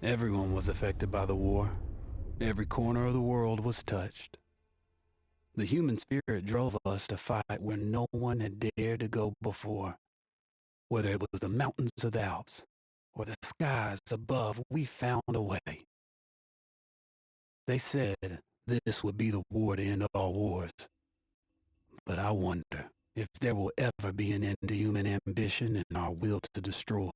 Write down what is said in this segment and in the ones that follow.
Everyone was affected by the war. Every corner of the world was touched. The human spirit drove us to fight where no one had dared to go before. Whether it was the mountains of the Alps or the skies above, we found a way. They said this would be the war to end all wars. But I wonder if there will ever be an end to human ambition and our will to destroy.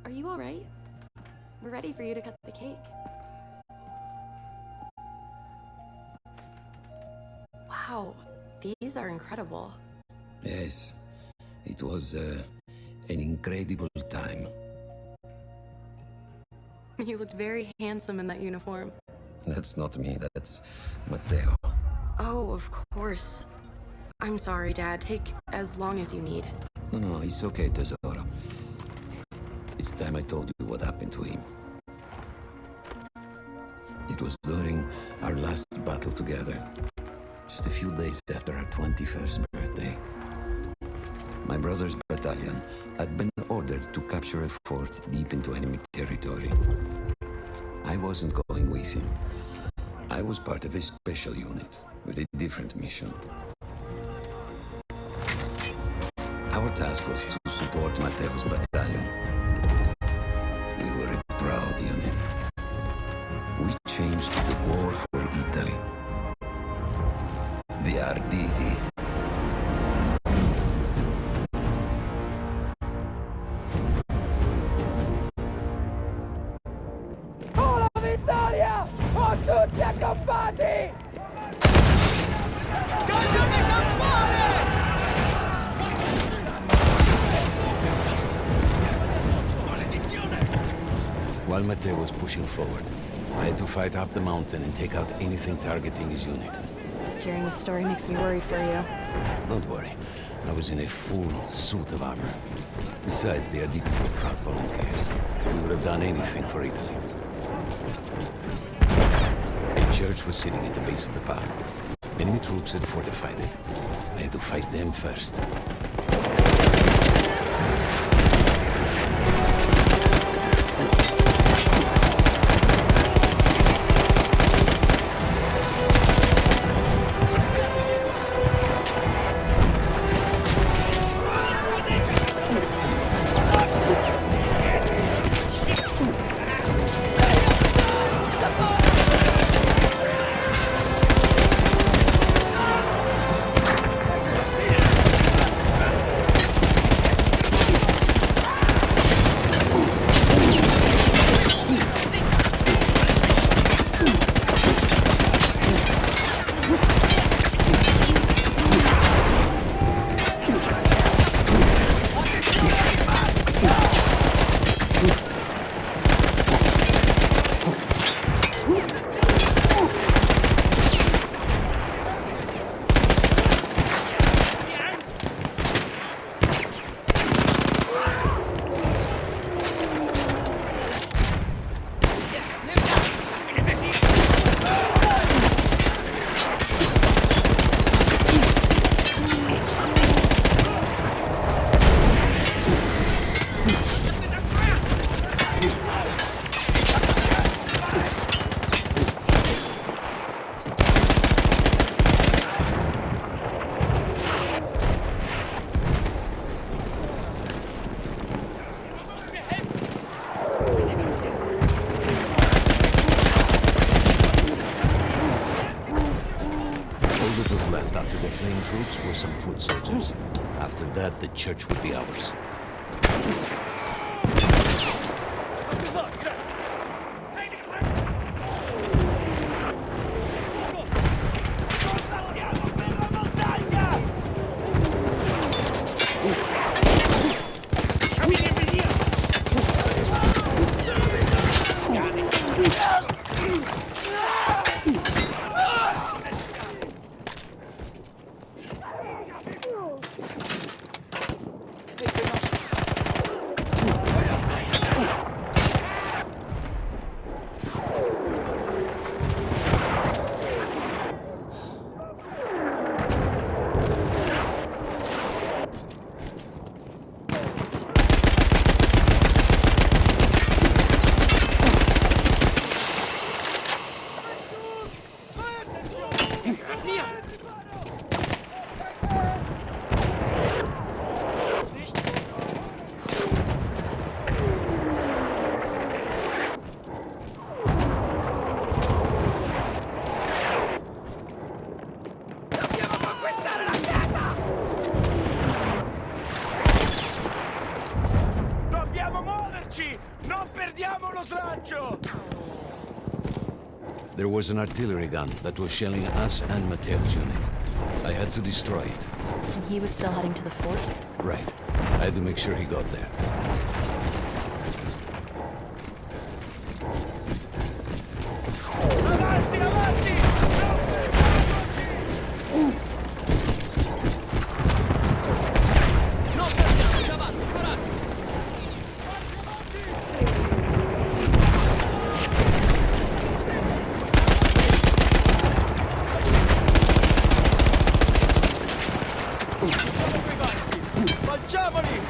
Are you all right? We're ready for you to cut the cake. Wow, these are incredible. Yes, it was an incredible time. You looked very handsome in that uniform. That's not me, that's Matteo. Oh, of course. I'm sorry, Dad. Take as long as you need. No, it's okay, Tesoro. It's time I told you what happened to him. It was during our last battle together, just a few days after our 21st birthday. My brother's battalion had been ordered to capture a fort deep into enemy territory. I wasn't going with him. I was part of a special unit with a different mission. Our task was to support Matteo's battalion. We were a proud unit. We changed the war for Italy. The Arditi. Oh, la vittoria! Oh, tutti accampati! Caglione campane! While Matteo was pushing forward, I had to fight up the mountain and take out anything targeting his unit. Just hearing this story makes me worried for you. Don't worry, I was in a full suit of armor. Besides, the Arditi were proud volunteers. We would have done anything for Italy. A church was sitting at the base of the path. Enemy troops had fortified it. I had to fight them first. troops were some foot soldiers. After that, the church would be ours. There was an artillery gun that was shelling us and Matteo's unit. I had to destroy it. And he was still heading to the fort? Right. I had to make sure he got there. Avanti, avanti! Non perdiamoci avanti, coraggio! Facciamoli!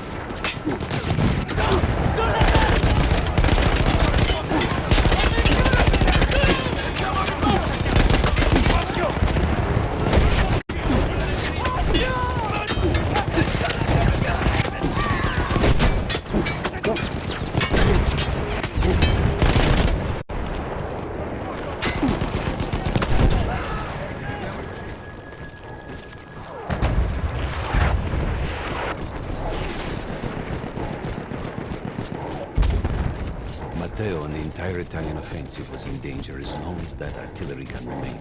Matteo and the entire Italian offensive was in danger as long as that artillery gun remained.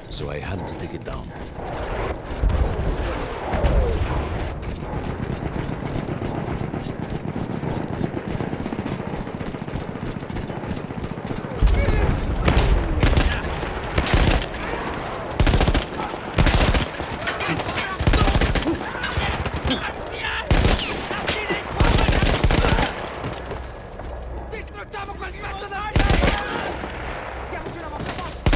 So I had to take it down. Distruggiamo quel pezzo d'artiglieria! Diamoci una mossa forte!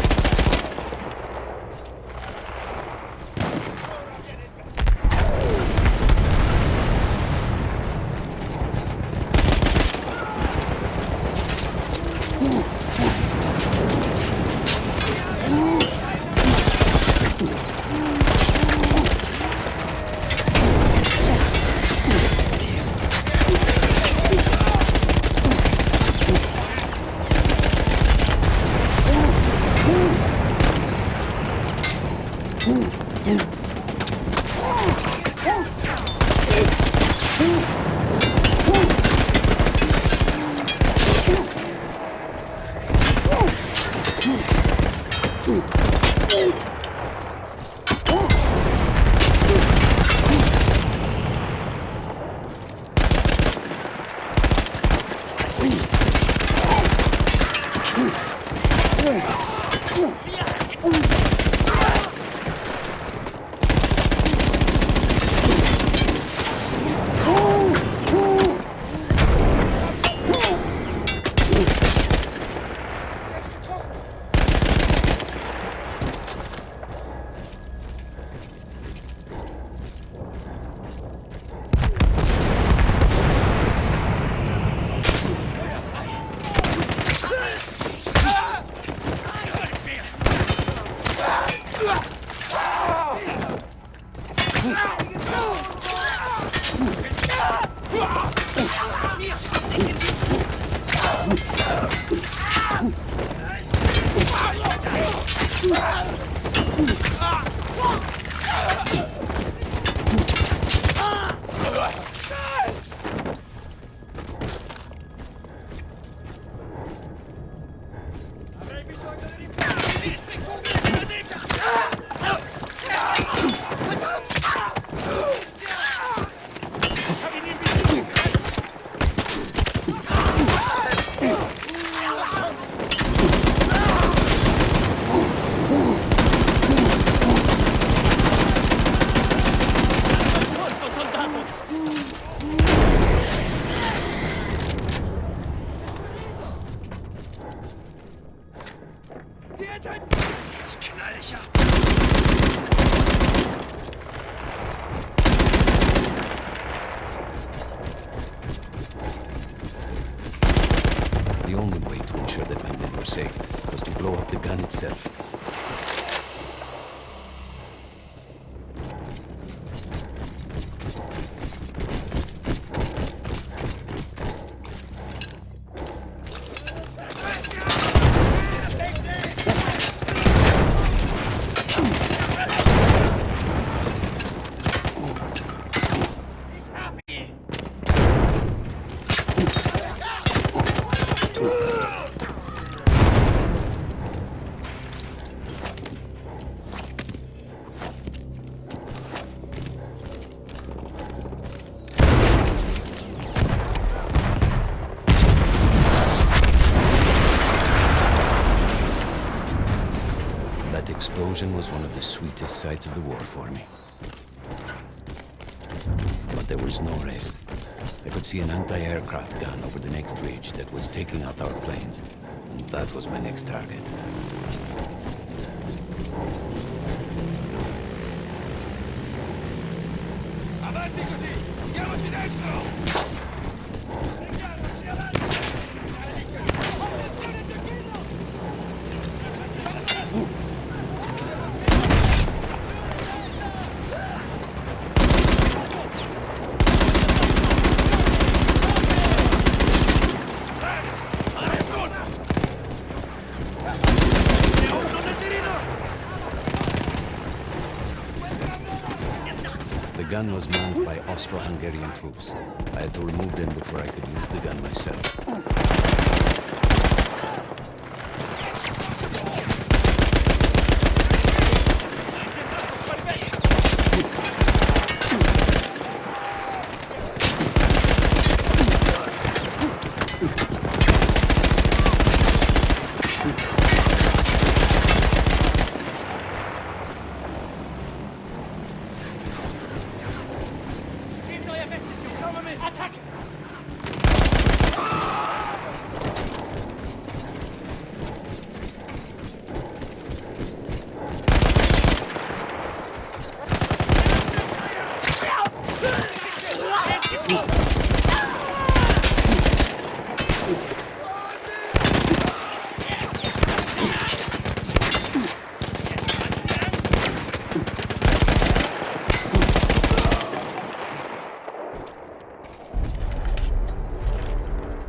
The only way to ensure that my men were safe was to blow up the gun itself. That explosion was one of the sweetest sights of the war for me. But there was no rest. I could see an anti-aircraft gun over the next ridge that was taking out our planes. And that was my next target. Avanti così! Andiamoci dentro! The gun was manned by Austro-Hungarian troops. I had to remove them before I could use the gun myself.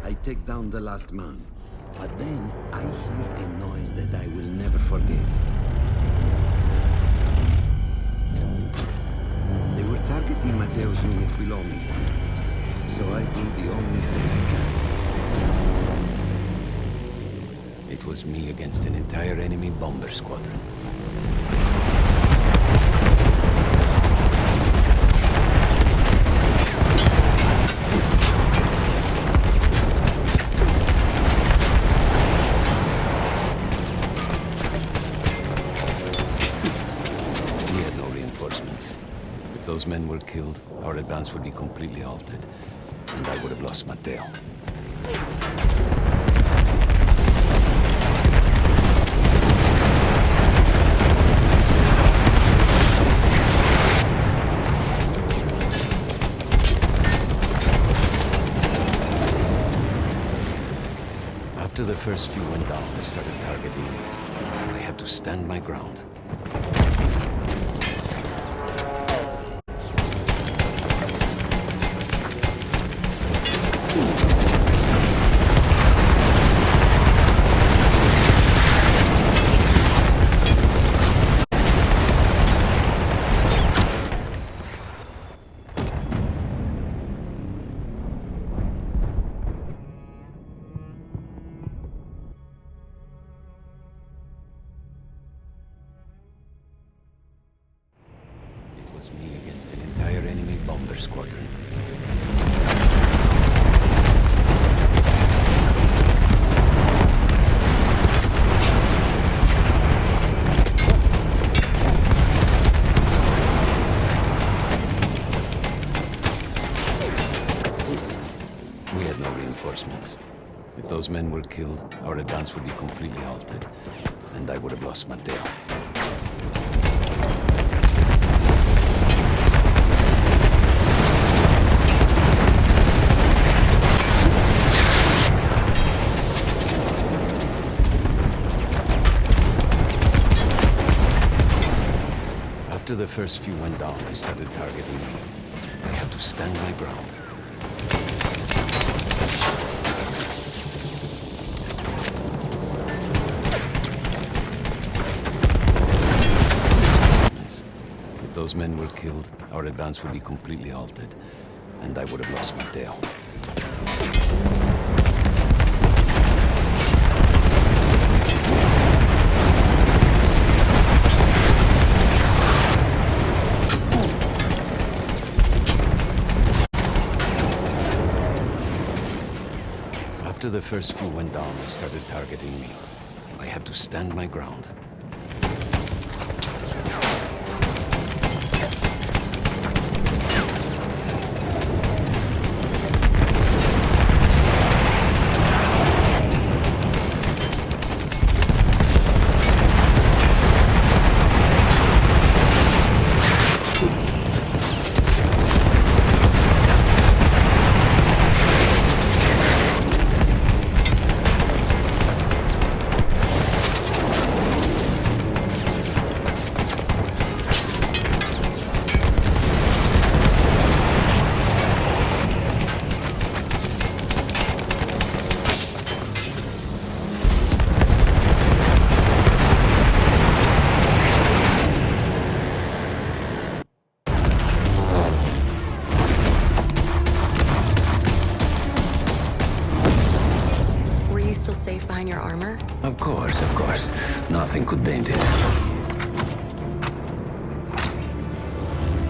I take down the last man, but then I hear a noise that I will never forget. They were targeting Matteo's unit below me, so I do the only thing I can. It was me against an entire enemy bomber squadron. If those men were killed, our advance would be completely halted, and I would have lost Matteo. After the first few went down, they started targeting me. I had to stand my ground. It was me against an entire enemy bomber squadron. We had no reinforcements. If those men were killed, our advance would be completely halted, and I would have lost Matteo. After the first few went down, they started targeting me. I had to stand my ground. If those men were killed, our advance would be completely halted, and I would have lost Matteo. After the first few went down, they started targeting me. I had to stand my ground. Safe behind your armor? Of course, of course. Nothing could dent it.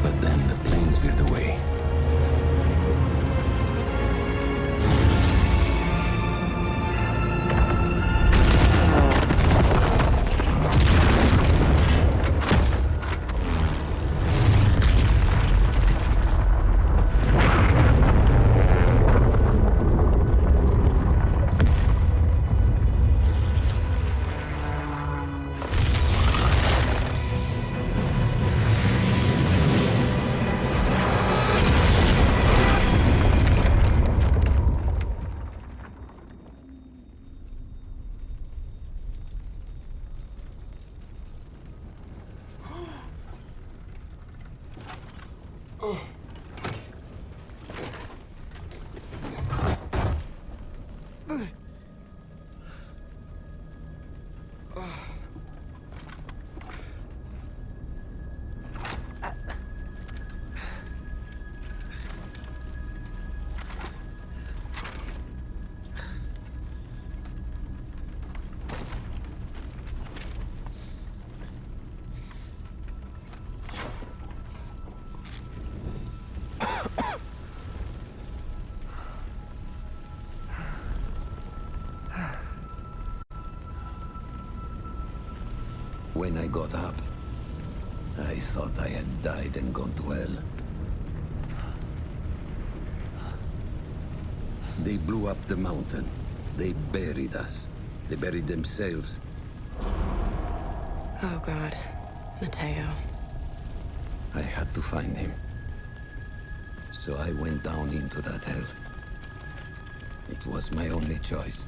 But then the planes veered away. When I got up, I thought I had died and gone to hell. They blew up the mountain. They buried us. They buried themselves. Oh, God. Matteo. I had to find him. So I went down into that hell. It was my only choice.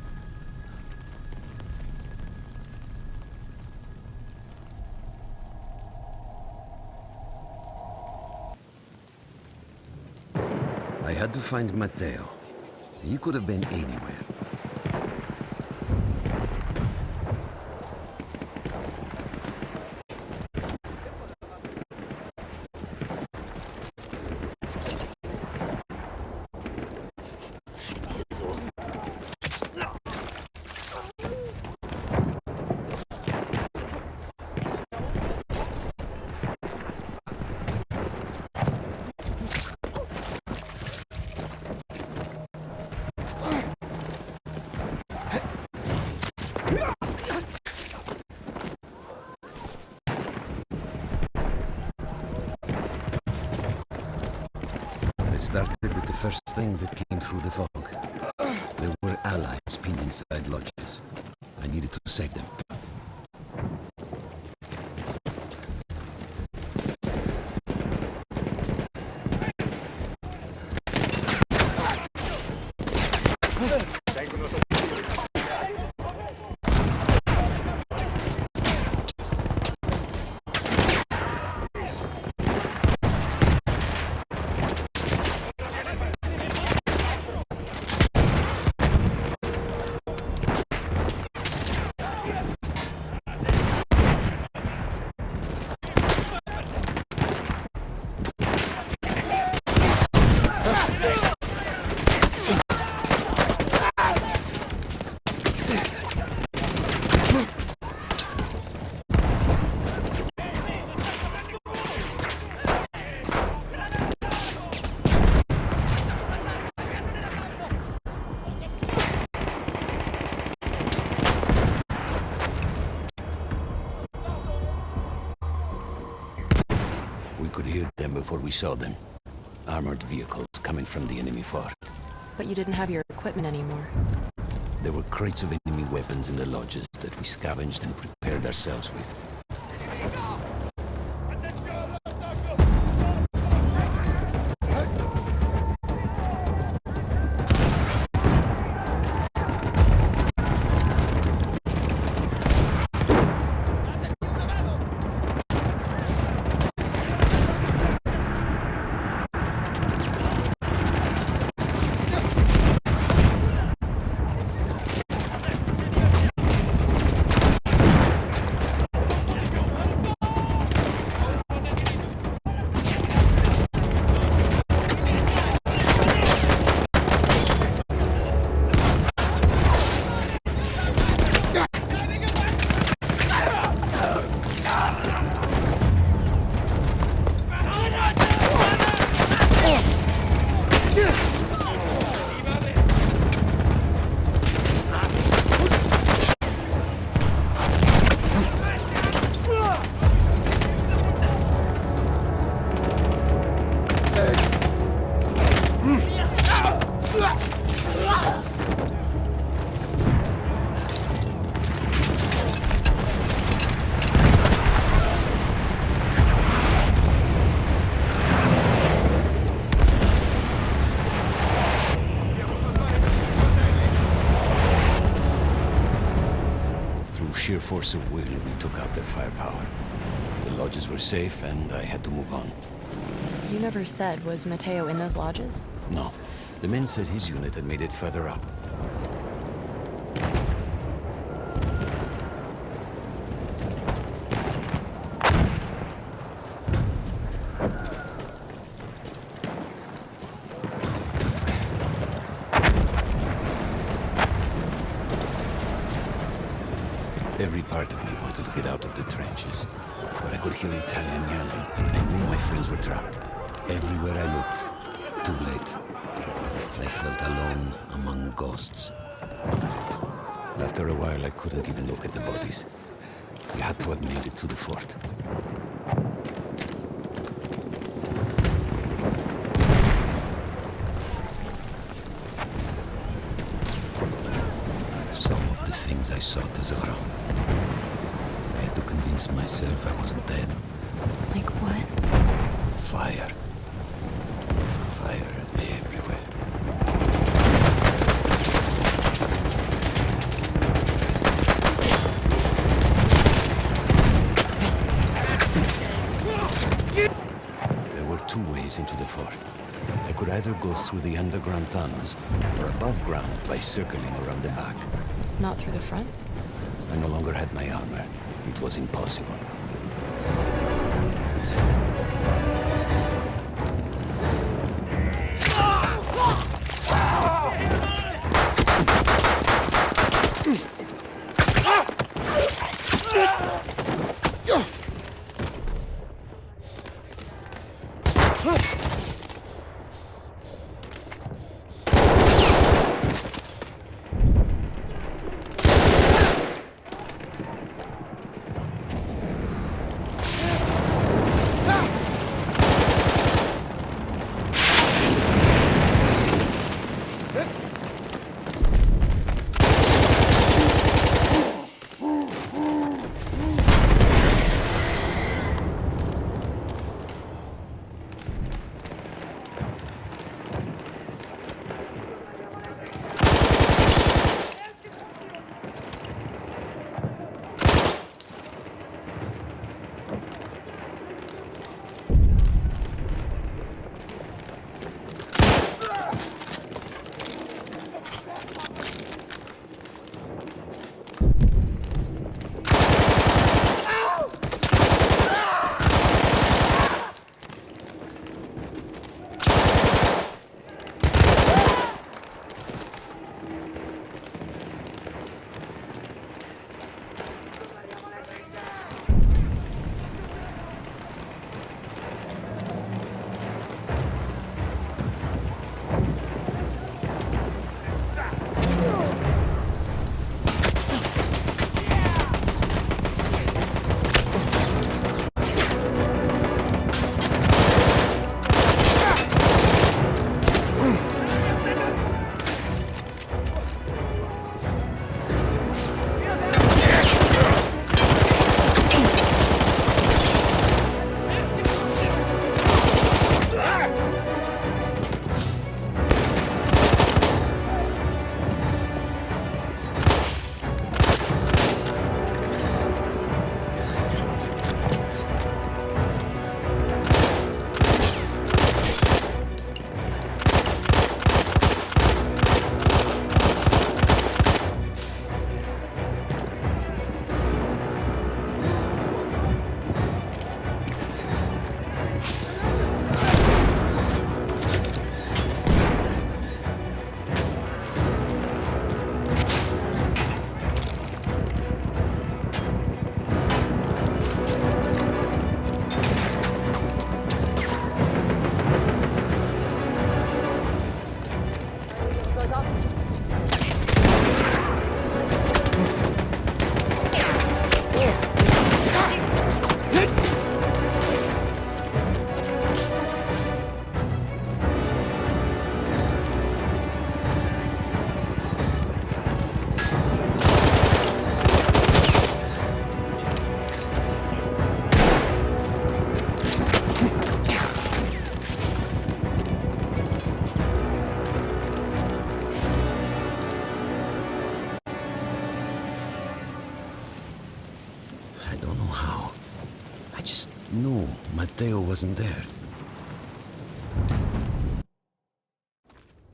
I had to find Matteo. He could have been anywhere. Started with the first thing that came through the fog. There were allies pinned inside lodges. I needed to save them. We could hear them before we saw them. Armored vehicles coming from the enemy fort. But you didn't have your equipment anymore. There were crates of enemy weapons in the lodges that we scavenged and prepared ourselves with. Sheer force of will, we took out their firepower. The lodges were safe, and I had to move on. You never said, was Matteo in those lodges? No. The men said his unit had made it further up. Every part of me wanted to get out of the trenches, but I could hear Italian yelling. I knew my friends were trapped. Everywhere I looked, too late. I felt alone among ghosts. After a while, I couldn't even look at the bodies. We had to have made it to the fort. Some of the things I saw, Tesoro. I had to convince myself I wasn't dead. Like what? Fire. Fire everywhere. There were two ways into the fort. I could either go through the underground tunnels, or above ground by circling around the back. Not through the front? I no longer had my armor. It was impossible. I don't know how. I just knew Matteo wasn't there.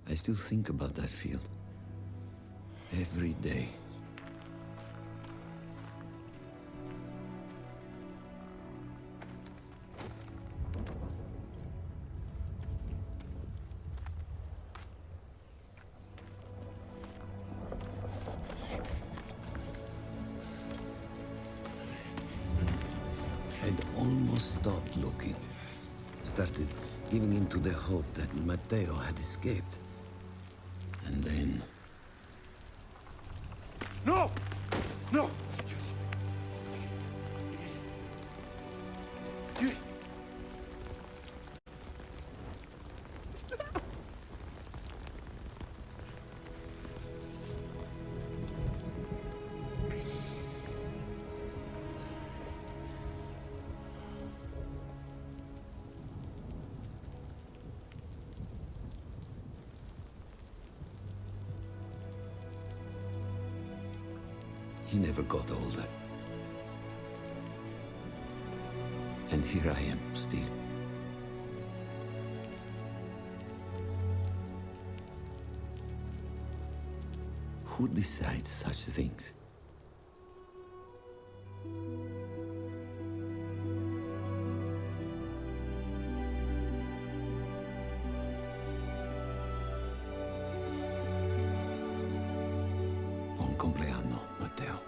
I still think about that field. Every day. I'd almost stopped looking. Started giving in to the hope that Matteo had escaped. And then... No! No! He never got older. And here I am, still. Who decides such things? Buon compleanno, Matteo.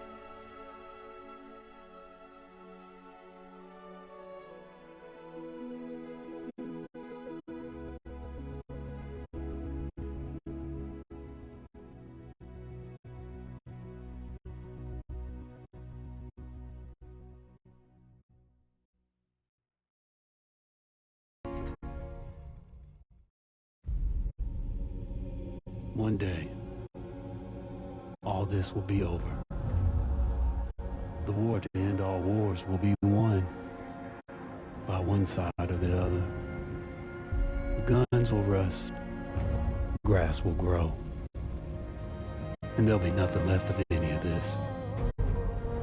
One day, all this will be over. The war to end all wars will be won by one side or the other. The guns will rust, grass will grow, and there'll be nothing left of any of this.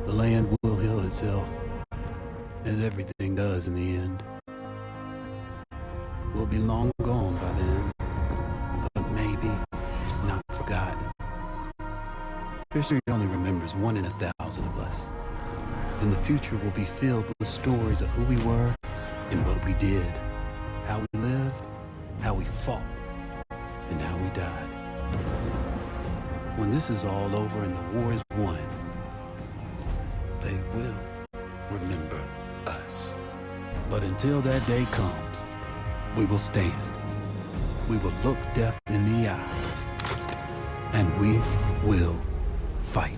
The land will heal itself, as everything does in the end. We'll be long gone by then, but maybe not forgotten. History only remembers 1 in 1,000 of us. Then the future will be filled with stories of who we were and what we did, how we lived, how we fought, and how we died. When this is all over and the war is won, they will remember us. But until that day comes, we will stand. We will look death in the eye. And we will fight.